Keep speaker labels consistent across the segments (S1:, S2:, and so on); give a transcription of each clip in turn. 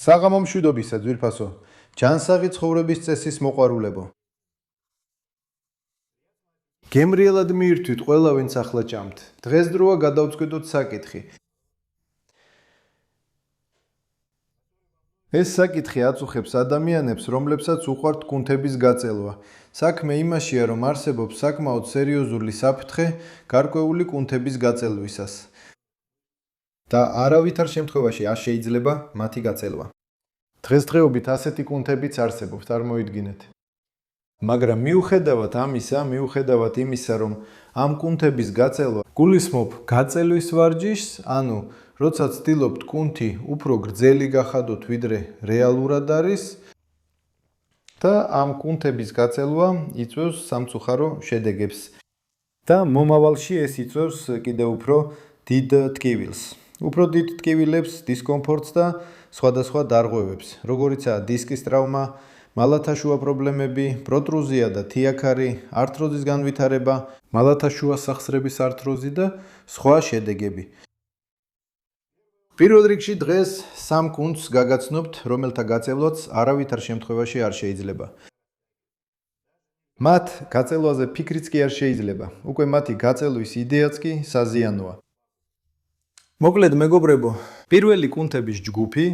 S1: საღამო მშვიდობისა, ძვირფასო. ჯანსაღი ცხოვრების წესის მოყვარულებო. გემრიელად მიირთვით ყველა, ვინც ახლა ჭამთ. დღესდღეა გადავწყვიტოთ საკითხი. ეს საკითხი აწუხებს ადამიანებს, რომლებსაც უყვართ კუნთების გაწელვა. საქმე იმაშია, რომ არსებობს საკმაოდ სერიოზული საფრთხე გარკვეული კუნთების გაწელვისას. და არავითარ შემთხვევაში არ შეიძლება მათი გაწელვა. დღესდღეობით ასეთი კუნთებიც არსებობს, წარმოიდგინეთ. მაგრამ მიუხედავად იმისა, რომ ამ კუნთების გაწელვა გულისხმობ გაწელვის ვარჯიშს, ანუ როცა ცდილობთ კუნთი უფრო გრძელი გახადოთ, ვიდრე რეალურად არის, და ამ კუნთების გაწელვა იწვევს სამწუხარო შედეგებს. და მომავალში ეს იწვევს კიდევ უფრო დიდ ტკივილს. უფრო დიდ ტკივილებს, დისკომფორტს და სხვადასხვა დარღვევებს, როგორიცაა დისკის ტრავმა, მალათაშუა პრობლემები, პროტრუზია და თიაქარი, ართროზის განვითარება, მალათაშუა სახსრების ართროზი და სხვა შედეგები. პირველ რიგში დღეს სამ კუნთს გაგაცნობთ, რომელთა გაწევლაც არავითარ შემთხვევაში არ შეიძლება. მათ გაწელვაზე ფიქრიც კი არ შეიძლება, უკვე მათი გაწელვის იდეაც კი საზიანოა. მოკლედ მეგობრებო, პირველი კუნთების ჯგუფი,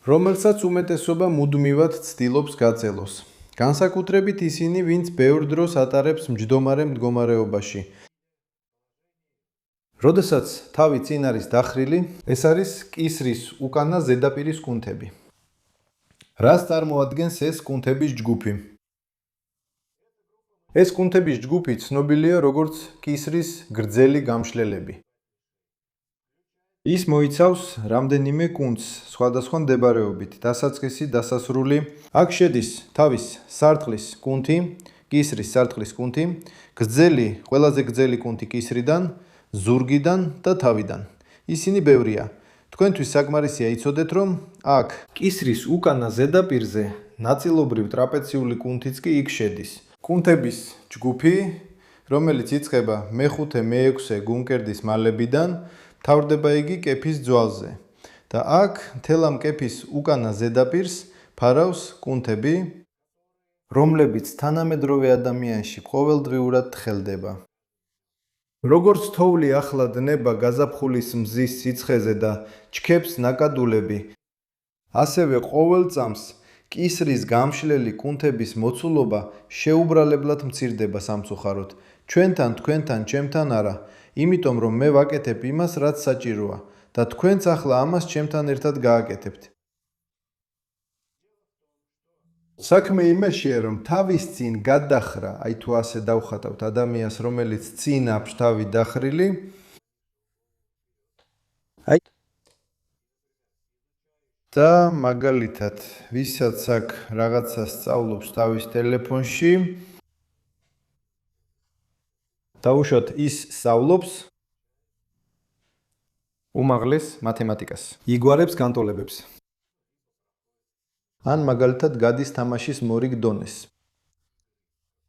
S1: რომელსაც უმეტესობა მუდმივად ცდილობს გაწელოს. განსაკუთრებით ისინი, ვინც ბევრ დროს ატარებს მჯდომარე მდგომარეობაში. როდესაც თავი წინ არის დახრილი, ეს არის კისრის უკანა ზედაპირის კუნთები. რას წარმოადგენს ეს კუნთების ჯგუფი? ეს კუნთების ჯგუფი ცნობილია როგორც კისრის გრძელი გამშლელები. ის მოიცავს რამდენიმე კუნთს სხვადასხვა მდებარეობით, დასაწყისი, დასასრული. აქ შედის თავის სარტყლის კუნთი, კისრის სარტყლის კუნთი, გრძელი, ყველაზე გრძელი კუნთი კისრიდან, ზურგიდან და თავიდან. ისინი ბევრია. თქვენთვის საკმარისია იცოდეთ, რომ აქ კისრის უკანა ზედაპირზე ნაწილობრივ ტრაპეციული კუნთიც კი იქ შედის. კუნთების ჯგუფი, რომელიც იწყება მეხუთე, მეექვსე გულმკერდის მალებიდან, თავდება იგი კეფის ძვალზე და აქ მთელ ამ კეფის უკანა ზედაპირს ფარავს კუნთები, რომლებიც თანამედროვე ადამიანში ყოველდღიურად თხელდება. როგორც თოვლი ახლა დნება გაზაფხულის მზის სიცხეზე და ჩქეფს ნაკადულები, ასევე ყოველ წამს კისრის გამშლელი კუნთების მოცულობა შეუბრალებლად მცირდება სამწუხაროდ. ჩვენთან, თქვენთან, ჩემთან არა. იმიტომ რომ მე ვაკეთებ იმას, რაც საჭიროა და თქვენც ახლა ამას ჩემთან ერთად გააკეთებთ. საქმე იმაშია, რომ თავის წინ გადახრა, აი თუ ასე დავხატავთ ადამიანს, რომელიც წინ აქვს თავი დახრილი, და მაგალითად, ვისაც აქ რაღაცა სწავლობს თავის ტელეფონში, დაუშვათ ის სწავლობს უმაღლეს მათემატიკას. იგوارებს განტოლებებს. ან მაგალითად გადის თამაშის მორიგ დონეს.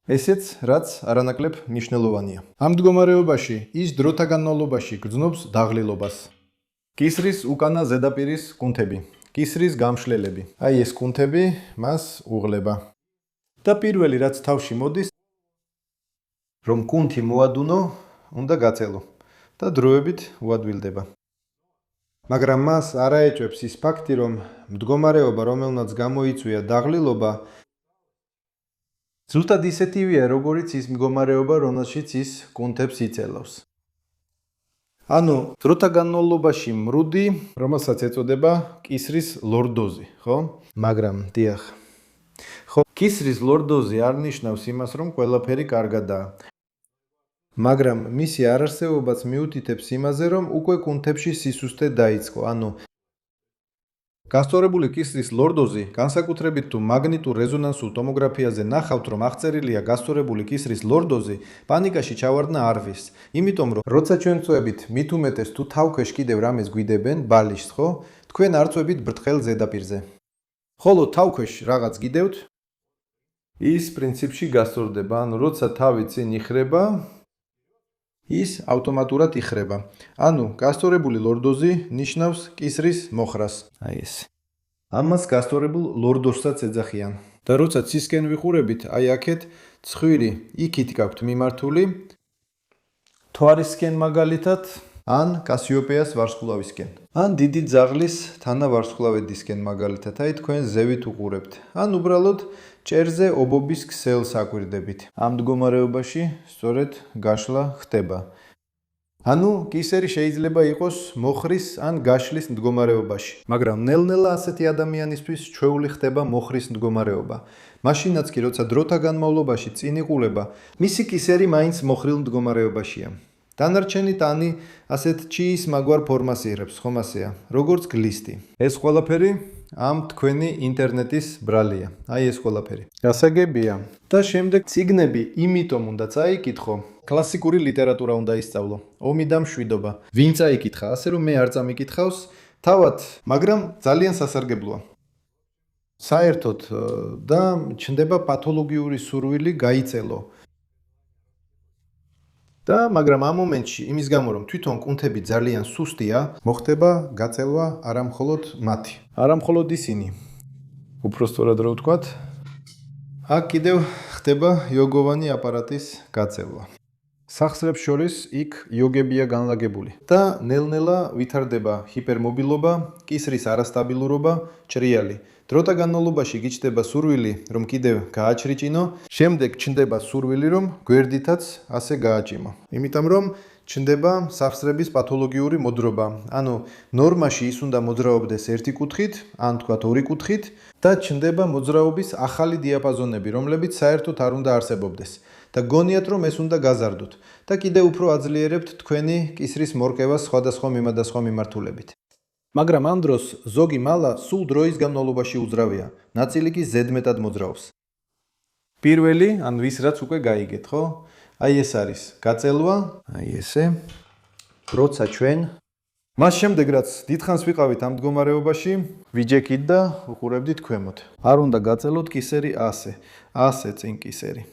S1: ესეც რაც არანაკლებ მნიშვნელოვანია. ამ მდგომარეობაში ის დროთა განმავლობაში გრძნობს დაღლილობას. კისრის უკანა ზედაპირის კუნთები, კისრის გამშლელები. აი ეს კუნთები მას უღლება. და პირველი რაც თავში მოდის, რომ კუნთი მოადუნო, უნდა გაწელო და დროებით უადვილდება. მაგრამ მას არ აეჭვებს ის ფაქტი, რომ მდგომარეობა, რომელმაც გამოიწვია დაღლილობა, ზუსტად ისეთივეა, როგორიც ის მდგომარეობა, რომელშიც ის კუნთებს იწელავს. ანუ დროთა განმავლობაში მრუდი, რომელსაც ეწოდება კისრის ლორდოზი, ხო? მაგრამ დიახ. ხო, კისრის ლორდოზი არ ნიშნავს იმას, რომ ყველაფერი კარგადაა. მაგრამ მისი არარსებობაც მიუთითებს იმაზე, რომ უკვე კუნთებში სისუსტე დაიწყო. ანუ გასწორებული კისრის ლორდოზი, განსაკუთრებით თუ მაგნიტურ რეზონანსულ ტომოგრაფიაზე ნახავთ, რომ აღწერილია გასწორებული კისრის ლორდოზი, პანიკაში ჩავარდნა არ ვის. იმიტომ რომ როცა ჩვენ წვევით, მით უმეტეს თუ თავქვეშ კიდევ რამეს გვიდებენ, ბალიშს, ხო? თქვენ არ წვევით ბრტყელ ზედაპირზე. ხოლო თავქვეშ რაღაც გიდევთ, ის პრინციპში გასწორდება. ანუ როცა თავი წინ იხრება, ის ავტომატურად იხრება. ანუ გასწორებული ლორდოზი ნიშნავს კისრის მოხრას. აი ეს. ამას გასწორებულ ლორდოზსაც ეძახიან. და როცა ცისკენ ვიყურებით, აი აქეთ ცხვირი იქით გაქვთ მიმართული თვარისკენ მაგალითად ან კასიოპეას ვარსკვლავისკენ. ან დიდი ძაღლის თანავარსკვლავედისკენ მაგალითად, აი თქვენ ზევით უყურებთ. ან უბრალოდ ჭერზე ობობის ქსელს აკვირდებით. ამ მდგომარეობაში სწორედ გაშლა ხდება. ანუ კისერი შეიძლება იყოს მოხრის ან გაშლის მდგომარეობაში. მაგრამ ნელ-ნელა ასეთი ადამიანისთვის ჩვეული ხდება მოხრის მდგომარეობა. მაშინაც კი როცა დროთა განმავლობაში წინ იყულება, მისი კისერი მაინც მოხრილ მდგომარეობაშია. დანარჩენი ტანი ასეთ ჩიის მაგვარ ფორმას იღებს, ხომ ასეა, როგორც გლისტი. ეს ყველაფერი ამ თქვენი ინტერნეტის ბრალია. აი ეს ყველაფერი. გასაგებია. და შემდეგ წიგნები იმიტომ უნდა წაიკითხო. კლასიკური ლიტერატურა უნდა ისწავლო. ომი და მშვიდობა. ვინ წაიკითხა, ასე რომ მე არ წამიკითხავს, თავად, მაგრამ ძალიან სასარგებლოა. საერთოდ და ჩნდება პათოლოგიური სურვილი გაიწელო. და მაგრამ ამ მომენტში იმის გამო რომ თვითონ კუნთები ძალიან სუსტია, მოხდება გაწელვა არამხოლოდ მათი. არამხოლოდ ისინი. უფრო სწორად რო ვთქვათ, აქ კიდევ ხდება იოგოვანი აპარატის გაწელვა. სახსრებს შორის იქ იოგებია განლაგებული და ნელ-ნელა ვითარდება ჰიპერმობილობა, კისრის არასტაბილურობა, ჭრიალი. დროთა განმავლობაში გიჩნდება სურვილი, რომ კიდევ გააჩრიჭინო, შემდეგ ჩნდება სურვილი, რომ გვერდითაც ასე გააჭიმო. იმიტომ რომ ჩნდება სახსრების პათოლოგიური მოძრობა. ანუ ნორმაში ის უნდა მოძრაობდეს ერთი კუთხით, ან თქვათ ორი კუთხით და ჩნდება მოძრაობის ახალი დიაპაზონები, რომლებიც საერთოდ არ უნდა არსებობდეს. და გონიათ რომ ეს უნდა გაზარდოთ და კიდევ უფრო აძლიერებთ თქვენი კისრის მორკევას სხვადასხვა მიმადასხვა მიმართულებით. მაგრამ ამ დროს ზოგი მალა სულ დროის განმავლობაში უძრავია, ნაწილი კი ზედმეტად მოძრაობს. პირველი, ან ვის რაც უკვე გაიგეთ, ხო? აი ეს არის გაწელვა, აი ესე. როცა ჩვენ მას შემდეგ რაც დიდხანს ვიყავით ამ მდგომარეობაში, ვიჯექით და უყურებდით ქვემოთ. არ უნდა გაწელოთ კისერი ასე, ასე წინ კისერი.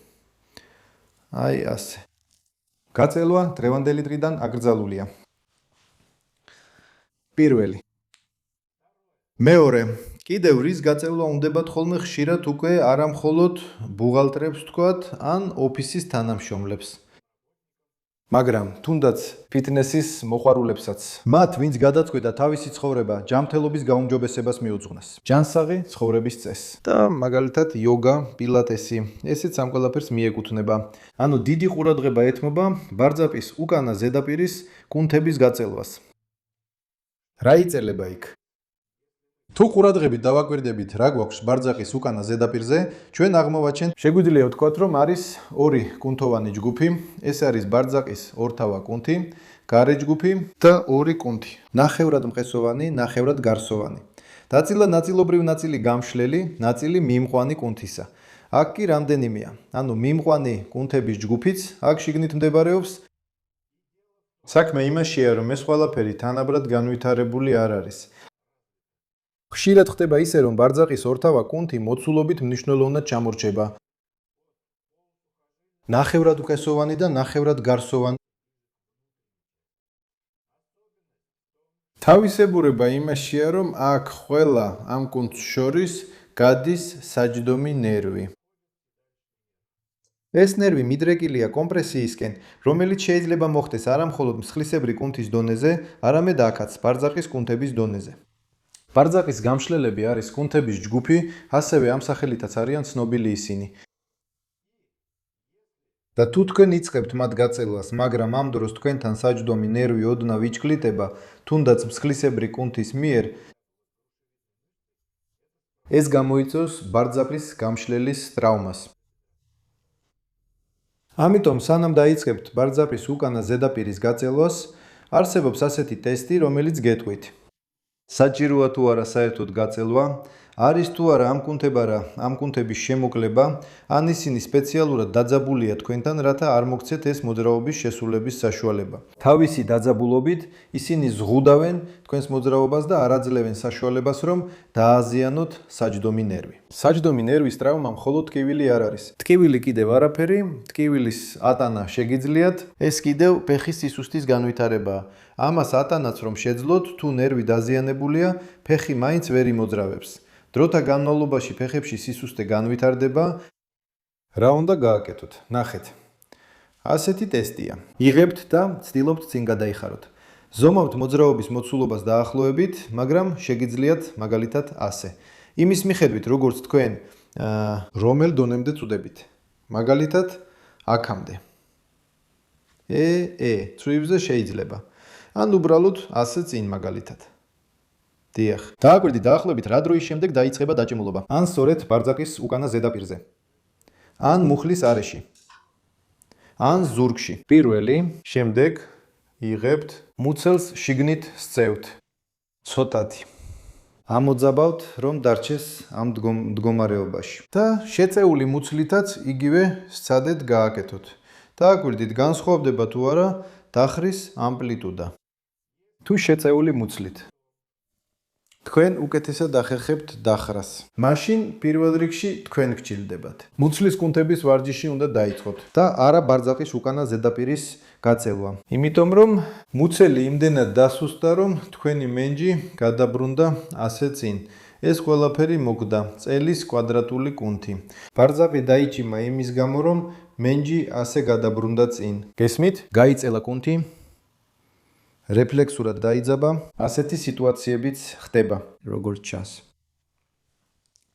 S1: აი ასე. გაწელვა დღევანდელი დღიდან აკრძალულია. პირველი. მეორე, კიდევ რის გაწელვა უნდებათ ხოლმე ხშირად უკვე არამხოლოდ ბუღალტრებს ვთქვათ, ან ოფისის თანამშრომლებს. მაგრამ თუნდაც ფიტნესის მოყვარულებსაც. მათ, ვინც გადაწყვეტა თავისი ცხოვრება ჯანმრთელობის გაუმჯობესებას მიუძღვნეს. ჯანსაღი ცხოვრების წესს. და მაგალითად იოგა, პილატესი, ესეც ამ ყველაფერს მიეკუთვნება. ანუ დიდი ყურადღება ეთმობა ბარძაპის უკანა ზედაპირის კუნთების გაწელვას. რა იწელება იქ? თუ ყურადღებით დავაკვირდებით, რა გვაქვს ბარძაყის უკანა ზედაპირზე, ჩვენ აღმოვაჩენთ, შეგვიძლია ვთქვათ, რომ არის ორი კუნთოვანი ჯგუფი, ეს არის ბარძაყის ორთავა კუნთი, გარე ჯგუფი და ორი კუნთი, ნახევრად მყესოვანი, ნახევრად გარსოვანი. ნაწილობრივ ნაწილი გამშლელი, ნაწილი მიმყვანი კუნთისა. აქ კი რამდენიმეა, ანუ მიმყვანი კუნთების ჯგუფიც აქ შიგნით მდებარეობს. საქმე იმაშია, რომ ეს ყველაფერი თანაბრად განვითარებული არ არის. ხშირად ხდება ისე, რომ ბარძაყის ორთავა კუნთი მოცულობით მნიშვნელოვნად ჩამორჩება. ნახევრად უკესოვანი და ნახევრად გარსოვანი. თავისებურება იმაშია, რომ აქ ყველა ამ კუნთს შორის გადის საჯდომი ნერვი. ეს ნერვი მიდრეკილია კომპრესიისკენ, რომელიც შეიძლება მოხდეს არამხოლოდ მსხლისებრი კუნთის დონეზე, არამედ აქაც ბარძაყის კუნთების დონეზე. ბარძაყის გამშლელები არის კუნთების ჯგუფი, ასევე ამ სახელითაც არიან ცნობილი ისინი. და თუ თქვენ იწყებთ მათ გაწელვას, მაგრამ ამ დროს თქვენთან საჯდომი ნერვი ოდნავ იჩქლიტება, თუნდაც მსხლისებრი კუნთის მიერ, ეს გამოიწვევს ბარძაყის გამშლელის ტრავმას. ამიტომ სანამ დაიწყებთ ბარძაყის უკანა ზედაპირის გაწელვას, არსებობს ასეთი ტესტი, რომელიც გეტყვით. საჭიროა თუ არა საერთოდ გაწელვა, არის თუ არა ამ კუნთების შემოკლება, ან ისინი სპეციალურად დაძაბულია თქვენთან, რათა არ მოგცეთ ეს მოძრაობის შესრულების საშუალება. თავისი დაძაბულობით ისინი ზღუდავენ თქვენს მოძრაობას და არ აძლევენ საშუალებას, რომ დააზიანოთ საჯდომი ნერვი. საჯდომი ნერვის ტრავმა მხოლოდ ტკივილი არ არის. ტკივილი კიდევ არაფერი, ტკივილის ატანა შეგიძლიათ, ეს კიდევ ფეხის სისუსტის განვითარებაა. ამას ატანაც რომ შეძლოთ, თუ ნერვი დაზიანებულია, ფეხი მაინც ვერ იმოძრავებს. დროთა განმავლობაში ფეხებში სისუსტე განვითარდება. რა უნდა გააკეთოთ? ნახეთ. ასეთი ტესტია. იღებთ და ცდილობთ წინ გადაიხაროთ. ზომავთ მოძრაობის მოცულობას დაახლოებით, მაგრამ შეგიძლიათ მაგალითად ასე. იმის მიხედვით, როგორც თქვენ რომელ დონემდე წუდებით. მაგალითად, აქამდე. ცვივზე შეიძლება. ან უბრალოდ ასე წინ მაგალითად. დიახ. დააკვირდით დაახლოებით რა დროის შემდეგ დაიწყება დაჭიმულობა. ან სწორედ ბარძაკის უკანა ზედაპირზე. ან მუხლის არეში. ან ზურგში. პირველი, შემდეგ იღებთ, მუცელს შიგნით სწევთ. ცოტათი. ამოძაბავთ, რომ დარჩეს ამ მდგომარეობაში. და შეწეული მუცლითაც იგივე სცადეთ გააკეთოთ. დააკვირდით განსხვავდება თუ არა დახრის ამპლიტუდა. თუ შეწეული მუცლით. თქვენ უკეთესად ახერხებთ დახრას. მაშინ პირველ რიგში თქვენ გჭირდებათ. მუცლის კუნთების ვარჯიში უნდა დაიწყოთ და არა ბარძაკის უკანა ზედაპირის გაწელვა. იმიტომ რომ მუცელი იმდენად დასუსტდა, რომ თქვენი მენჯი გადაბრუნდა ასე წინ. ეს ყველაფერი მოხდა წელის კვადრატული კუნთი. ბარძაკი დაიჭიმა იმის გამო, რომ მენჯი ასე გადაბრუნდა წინ. გესმით? გაიწელა კუნთი. რეფლექსურად დაიძაბა, ასეთი სიტუაციებიც ხდება, როგორც ჩანს.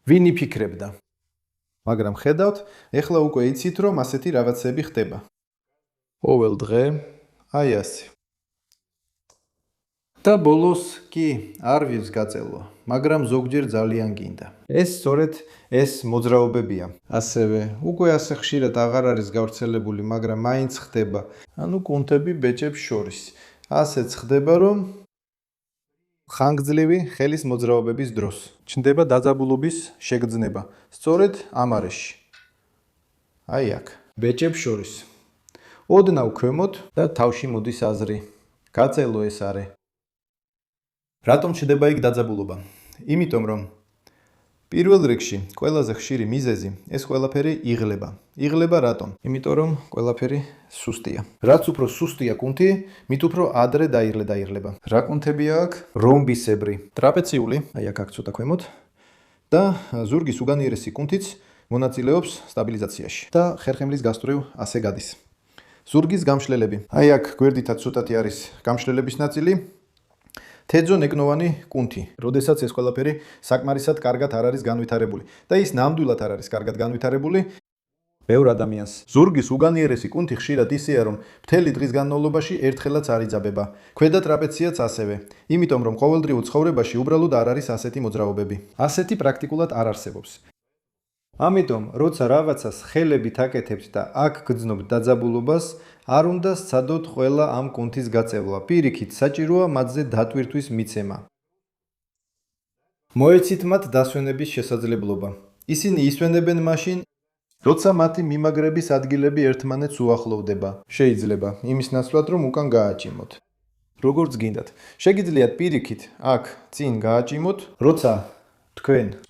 S1: ვინ იფიქრებდა? მაგრამ ხედავთ, ეხლა უკვე იცით, რომ ასეთი რაღაცები ხდება. ყოველ დღე, აი ასე. და ბოლოს კი არ ვიღს გაწელვა, მაგრამ ზოგჯერ ძალიან გინდა. ეს სწორედ ეს მოძრაობებია. ასევე, უკვე ასე ხშირად აღარ არის გავრცელებული, მაგრამ მაინც ხდება. ანუ კუნთები ბეჭებს შორის. ასეც ხდება, რომ ხანგრძლივი ხელის მოძრაობების დროს ჩნდება დაძაბულობის შეგრძნება. სწორედ ამ არეში. აი აქ, ბეჭებს შორის. ოდნავ ქვემოთ და თავში მოდის აზრი. გაწელო ეს არე. რატომ ჩნდება იქ დაძაბულობა? იმიტომ რომ პირველ რიგში ყველაზე ხშირი მიზეზი ეს ყველაფერი იღლება. იღლება რატომ? იმიტომ რომ ყველაფერი სუსტია. რაც უფრო სუსტია კუნთი, მით უფრო ადრე დაიღლება. რა კუნთებია აქ? რომბისებრი, ტრაპეციული, აი აქ ცოტა ქვემოთ და ზურგის უგანიერესი კუნთიც მონაწილეობს სტაბილიზაციაში და ხერხემლის გასწვრივ ასე გადის. ზურგის გამშლელები. აი აქ გვერდითაც ცოტათი არის გამშლელების ნაწილი. თეძო ნეკნოვანი კუნთი. როდესაც ეს ყველაფერი საკმარისად კარგად არ არის განვითარებული და ის ნამდვილად არ არის კარგად განვითარებული, ბევრ ადამიანს ზურგის უგანიერესი კუნთი ხშირად ისეა, რომ მთელი დღის განმავლობაში ერთხელაც არ იძაბება. ქვედა ტრაპეციაც ასევე. იმიტომ რომ ყოველდღიურ ცხოვრებაში უბრალოდ არ არის ასეთი მოძრაობები. ასეთი პრაქტიკულად არ არსებობს. ამიტომ, როცა რაღაცას ხელებით აკეთებთ და აქ გრძნობთ დაძაბულობას, არ უნდა სცადოთ ყველა ამ კუნთის გაწევლა. პირიქით, საჭიროა მათზე დატვირთვის მიცემა. მოეცით მათ დასვენების შესაძლებლობა. ისინი ისვენებენ მაშინ, როცა მათი მიმაგრების ადგილები ერთმანეთს უახლოვდება. შეიძლება იმის ნაცვლად, რომ უკან გააჭიმოთ. როგორც გინდათ. შეგიძლიათ პირიქით, აქ წინ გააჭიმოთ,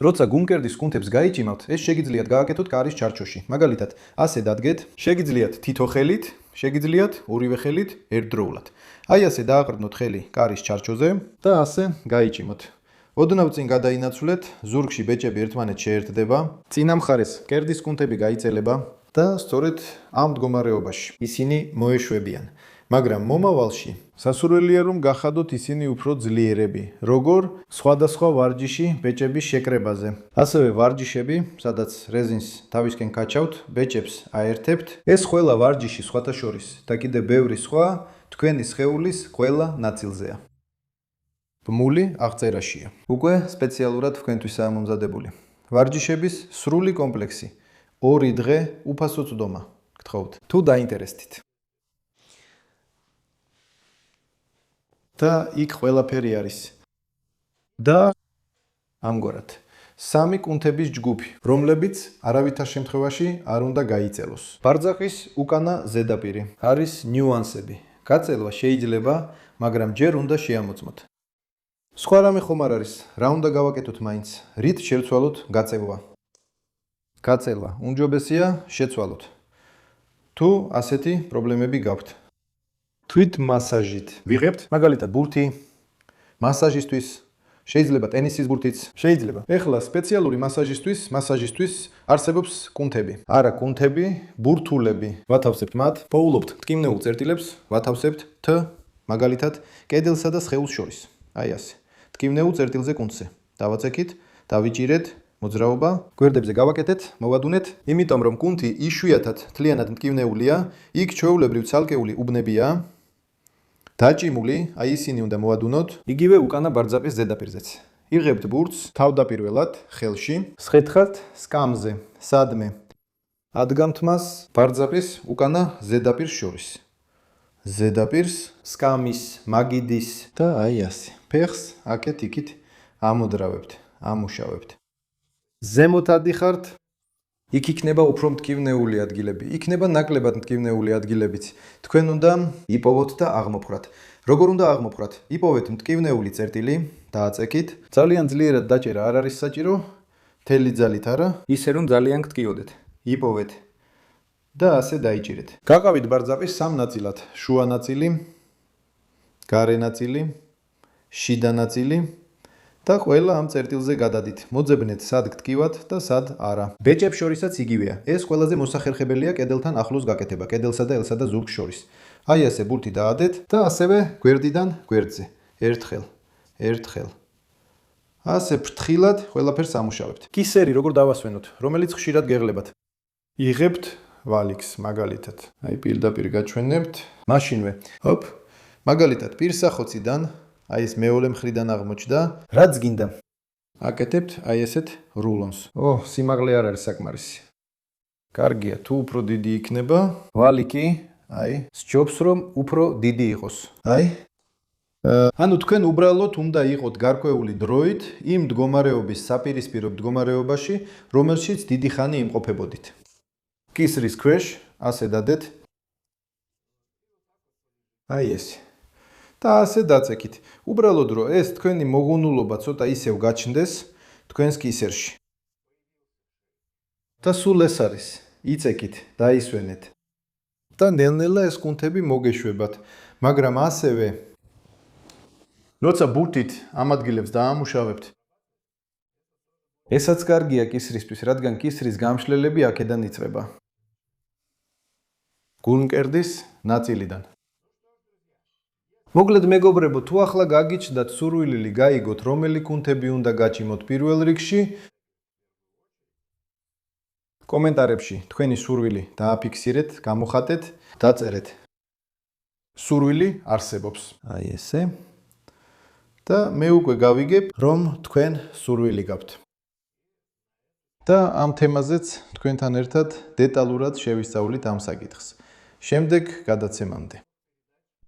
S1: როცა გუმკერდის კუნთებს გაიჭიმავთ, ეს შეგიძლიათ გააკეთოთ კარის ჩარჩოში. მაგალითად, ასე დადგეთ, შეგიძლიათ თითო ხელით, შეგიძლიათ ორივე ხელით ერთდროულად. აი ასე დააყრდნოთ ხელი კარის ჩარჩოზე და ასე გაიჭიმოთ. ოდნავ წინ გადაინაცვლეთ, ზურგში ბეჭები ერთმანეთს შეერთდება, წინა მხარეს კერდის კუნთები გაიწელება და სწორედ ამ მდგომარეობაში ისინი მოეშვებიან. მაგრამ მომავალში სასურველია რომ გახადოთ ისინი უფრო ძლიერები, როგორ სხვადასხვა ვარჯიში ბეჭების შეკრებაზე. ასევე ვარჯიშები, სადაც რეზინს თავისკენ გაჩავთ, ბეჭებს აერთებთ. ეს ყველა ვარჯიში სხვათა შორის და კიდევ ბევრი სხვა თქვენი სხეულის ყველა ნაწილზეა. ბმული აღწერაშია. უკვე სპეციალურად თქვენთვისაა მომზადებული. ვარჯიშების სრული კომპლექსი. 2 დღე უფასო წვდომა. გთხოვთ. თუ დაინტერესდით. და იქ ყველაფერი არის. და ამგვარად. 3 კუნთების ჯგუფი, რომლებიც არავითარ შემთხვევაში არ უნდა გაიწელოს. ბარძაყის უკანა ზედაპირი არის ნიუანსები. გაწელვა შეიძლება, მაგრამ ჯერ უნდა შეამოწმოთ. სხვა რამე ხომ არ არის, რა უნდა გავაკეთოთ მაინც? რით შევცვალოთ გაწელვა? გაწელვა უმჯობესია შეცვალოთ. თუ ასეთი პრობლემები გაქვთ. თვით მასაჟით ვიღებთ, მაგალითად ბურთი, მასაჟისთვის, შეიძლება ტენისის ბურთიც, შეიძლება. ეხლა სპეციალური მასაჟისთვის არსებობს კუნთები. არა კუნთები, ბურთულები. ვათავსებთ მათ, პოულობთ მტკივნეულ წერტილებს, ვათავსებთ T, მაგალითად, კედელსა და სხეულს შორის. აი ასე. მტკივნეულ წერტილზე კუნთზე. დავაწექით, დავიჭირეთ, მოძრაობა, გვერდებზე გავაკეთეთ, მოვადუნეთ, იმიტომ რომ კუნთი იშვიათად მთლიანად მტკივნეულია, იქ ჩვეულებრივ ცალკეული უბნებია. დაჭიმული, აი ისინი უნდა მოვადუნოთ, იგივე უკანა ბარძაყის ზედაპირზეც. იღებთ ბურთს თავდაპირველად ხელში, სხეთხართ სკამზე, სადმე. ადგამთ მას ბარძაყის უკანა ზედაპირს შორის. ზედაპირს, სკამის, მაგიდის და აი ასე. ფეხს აქეთ-იქით ამოდრავებთ, ამუშავებთ. ზემოთ ადიხართ, იქ იქნება უფრო მტკივნეული ადგილები, იქნება ნაკლებად მტკივნეული ადგილებიც. თქვენ უნდა იპოვოთ და აღმოფხრათ. როგორ უნდა აღმოფხრათ? იპოვეთ მტკივნეული წერტილი, დააწექით. ძალიან ძლიერად დაჭერა არ არის საჭირო, მთელი ძალით არა, ისე რომ ძალიან გტკიოდეთ. იპოვეთ და ასე დაიჭირეთ. გაყავით ბარძაყის 3 ნაწილად: შუა ნაწილი, გარე ნაწილი, შიდა ნაწილი. და ყველა ამ წერტილზე გადადით. მოძებნეთ სად გტკივათ და სად არა. ბეჭებს შორისაც იგივეა. ეს ყველაზე მოსახერხებელია კედელთან ახლოს გაკეთება, კედელსა და ელსა და ზურგს შორის. აი ასე ბურთი დაადეთ და ასევე გვერდიდან გვერდზე. ერთხელ. ასე ფრთხილად ყველაფერს ამუშავებთ. კისერი როგორ დავასვენოთ, რომელიც ხშირად გეღლებათ. იღებთ ვალიქს, მაგალითად. აი პირდაპირ გაჩვენებთ, მაშინვე. ჰოპ. მაგალითად პირსახოციდან აი ეს მეორე მხრიდან აღმოჩნდა, რაც გინდა. აკეთებთ აი ესეთ რულონს. სიმაღლე არ არის საკმარისი. კარგია, თუ უფრო დიდი იქნება, ვალიკი, აი, სჯობს რომ უფრო დიდი იყოს. აი. ანუ თქვენ უბრალოდ უნდა იყოთ გარკვეული დროით იმ მდგომარეობის საპირისპირო მდგომარეობაში, რომელშიც დიდი ხანი იმყოფებოდით. კისრის ქვეშ ასე დადეთ. აი ესე. და ასე დაწექით. უბრალოდ რომ ეს თქვენი მოღუნულობა ცოტა ისევ გაჩნდეს თქვენს კისერში. და სულ ეს არის. იწექით, დაისვენეთ. და ნელ-ნელა ეს კუნთები მოგეშვებათ, მაგრამ ასევე როცა ბურთით ამ ადგილებს დაამუშავებთ, ესაც კარგია კისრისთვის, რადგან კისრის გამშლელები აქედან იწყება. გულმკერდის ნაწილიდან. მოკლედ მეგობრებო, თუ ახლა გაგიჩნდათ სურვილილი გაიგოთ, რომელი კუნთები უნდა გაჭიმოთ პირველ რიგში, კომენტარებში თქვენი სურვილი დააფიქსირეთ, გამოხატეთ, დაწერეთ. სურვილი არსებობს. აი ესე. და მე უკვე გავიგებ, რომ თქვენ სურვილი გაქვთ. და ამ თემაზეც თქვენთან ერთად დეტალურად შევისწავლით ამ საკითხს. შემდეგ გადაცემამდე.